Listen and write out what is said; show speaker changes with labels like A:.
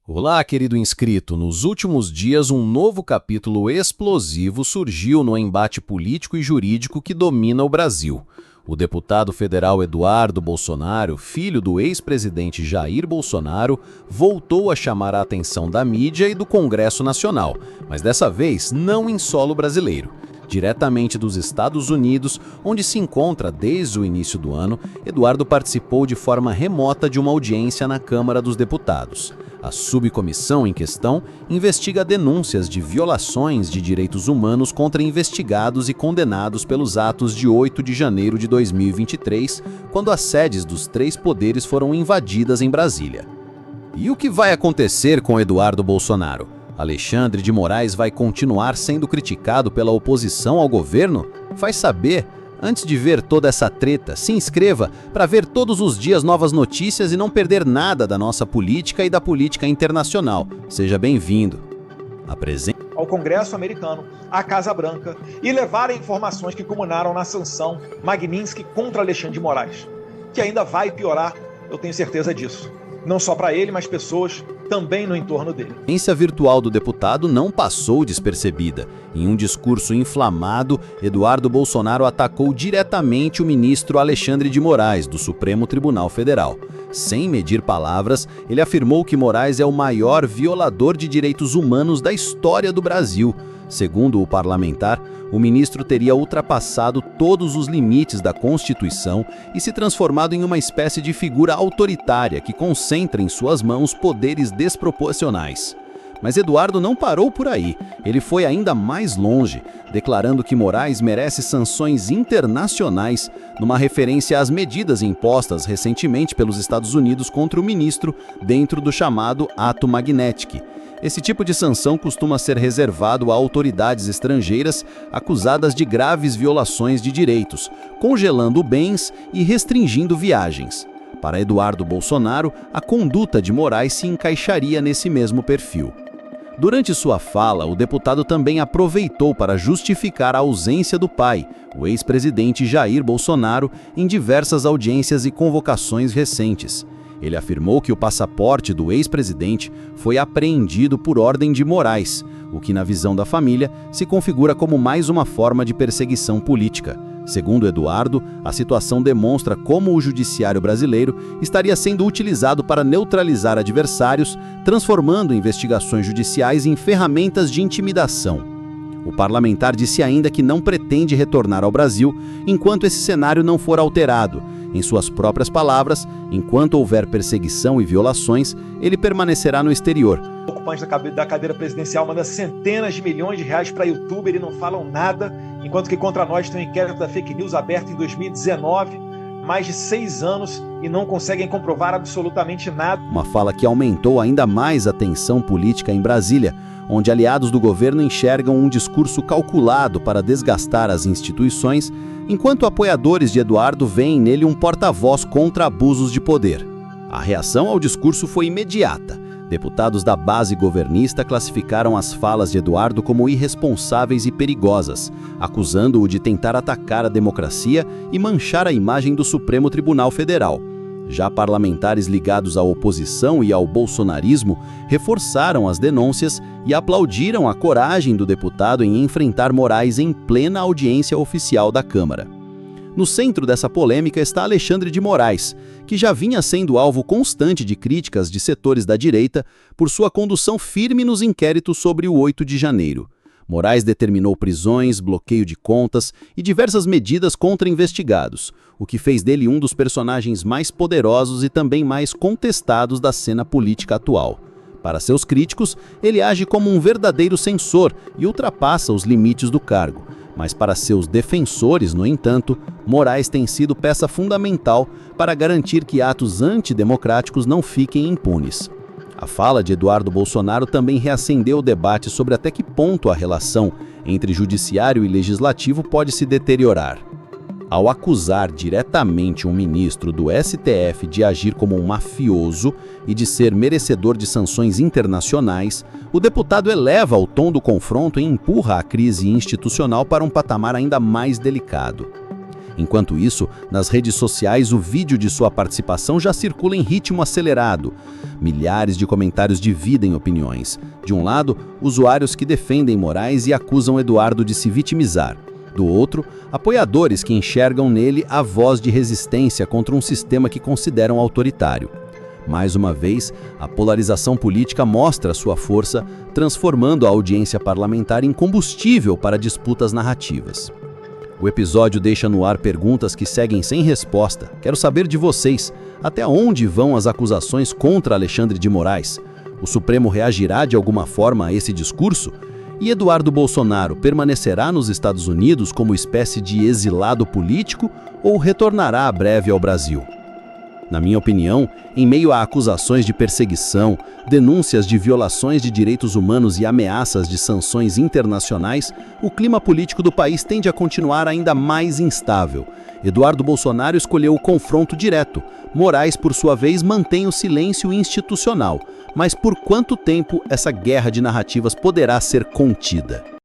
A: Olá, querido inscrito. Nos últimos dias, um novo capítulo explosivo surgiu no embate político e jurídico que domina o Brasil. O deputado federal Eduardo Bolsonaro, filho do ex-presidente Jair Bolsonaro, voltou a chamar a atenção da mídia e do Congresso Nacional, mas dessa vez não em solo brasileiro. Diretamente dos Estados Unidos, onde se encontra desde o início do ano, Eduardo participou de forma remota de uma audiência na Câmara dos Deputados. A subcomissão em questão investiga denúncias de violações de direitos humanos contra investigados e condenados pelos atos de 8 de janeiro de 2023, quando as sedes dos três poderes foram invadidas em Brasília. E o que vai acontecer com Eduardo Bolsonaro? Alexandre de Moraes vai continuar sendo criticado pela oposição ao governo? Vai saber? Antes de ver toda essa treta, se inscreva para ver todos os dias novas notícias e não perder nada da nossa política e da política internacional. Seja bem-vindo. Apresente
B: ao Congresso americano, à Casa Branca, e levarem informações que culminaram na sanção Magnitsky contra Alexandre de Moraes, que ainda vai piorar, eu tenho certeza disso. Não só para ele, mas pessoas também no entorno dele.
A: A audiência virtual do deputado não passou despercebida. Em um discurso inflamado, Eduardo Bolsonaro atacou diretamente o ministro Alexandre de Moraes, do Supremo Tribunal Federal. Sem medir palavras, ele afirmou que Moraes é o maior violador de direitos humanos da história do Brasil. Segundo o parlamentar, o ministro teria ultrapassado todos os limites da Constituição e se transformado em uma espécie de figura autoritária que concentra em suas mãos poderes desproporcionais. Mas Eduardo não parou por aí. Ele foi ainda mais longe, declarando que Moraes merece sanções internacionais, numa referência às medidas impostas recentemente pelos Estados Unidos contra o ministro dentro do chamado Ato Magnitsky. Esse tipo de sanção costuma ser reservado a autoridades estrangeiras acusadas de graves violações de direitos, congelando bens e restringindo viagens. Para Eduardo Bolsonaro, a conduta de Moraes se encaixaria nesse mesmo perfil. Durante sua fala, o deputado também aproveitou para justificar a ausência do pai, o ex-presidente Jair Bolsonaro, em diversas audiências e convocações recentes. Ele afirmou que o passaporte do ex-presidente foi apreendido por ordem de Moraes, o que, na visão da família, se configura como mais uma forma de perseguição política. Segundo Eduardo, a situação demonstra como o judiciário brasileiro estaria sendo utilizado para neutralizar adversários, transformando investigações judiciais em ferramentas de intimidação. O parlamentar disse ainda que não pretende retornar ao Brasil enquanto esse cenário não for alterado. Em suas próprias palavras, enquanto houver perseguição e violações, ele permanecerá no exterior.
B: Ocupantes da cadeira presidencial mandam centenas de milhões de reais para youtuber e não falam nada, enquanto que contra nós tem um inquérito da fake news aberto em 2019, mais de 6 anos, e não conseguem comprovar absolutamente nada.
A: Uma fala que aumentou ainda mais a tensão política em Brasília, onde aliados do governo enxergam um discurso calculado para desgastar as instituições, enquanto apoiadores de Eduardo veem nele um porta-voz contra abusos de poder. A reação ao discurso foi imediata. Deputados da base governista classificaram as falas de Eduardo como irresponsáveis e perigosas, acusando-o de tentar atacar a democracia e manchar a imagem do Supremo Tribunal Federal. Já parlamentares ligados à oposição e ao bolsonarismo reforçaram as denúncias e aplaudiram a coragem do deputado em enfrentar Moraes em plena audiência oficial da Câmara. No centro dessa polêmica está Alexandre de Moraes, que já vinha sendo alvo constante de críticas de setores da direita por sua condução firme nos inquéritos sobre o 8 de janeiro. Moraes determinou prisões, bloqueio de contas e diversas medidas contra investigados, o que fez dele um dos personagens mais poderosos e também mais contestados da cena política atual. Para seus críticos, ele age como um verdadeiro censor e ultrapassa os limites do cargo. Mas para seus defensores, no entanto, Moraes tem sido peça fundamental para garantir que atos antidemocráticos não fiquem impunes. A fala de Eduardo Bolsonaro também reacendeu o debate sobre até que ponto a relação entre judiciário e legislativo pode se deteriorar. Ao acusar diretamente um ministro do STF de agir como um mafioso e de ser merecedor de sanções internacionais, o deputado eleva o tom do confronto e empurra a crise institucional para um patamar ainda mais delicado. Enquanto isso, nas redes sociais o vídeo de sua participação já circula em ritmo acelerado. Milhares de comentários dividem opiniões. De um lado, usuários que defendem Moraes e acusam Eduardo de se vitimizar. Do outro, apoiadores que enxergam nele a voz de resistência contra um sistema que consideram autoritário. Mais uma vez, a polarização política mostra sua força, transformando a audiência parlamentar em combustível para disputas narrativas. O episódio deixa no ar perguntas que seguem sem resposta. Quero saber de vocês, até onde vão as acusações contra Alexandre de Moraes? O Supremo reagirá de alguma forma a esse discurso? E Eduardo Bolsonaro permanecerá nos Estados Unidos como espécie de exilado político ou retornará breve ao Brasil? Na minha opinião, em meio a acusações de perseguição, denúncias de violações de direitos humanos e ameaças de sanções internacionais, o clima político do país tende a continuar ainda mais instável. Eduardo Bolsonaro escolheu o confronto direto. Moraes, por sua vez, mantém o silêncio institucional. Mas por quanto tempo essa guerra de narrativas poderá ser contida?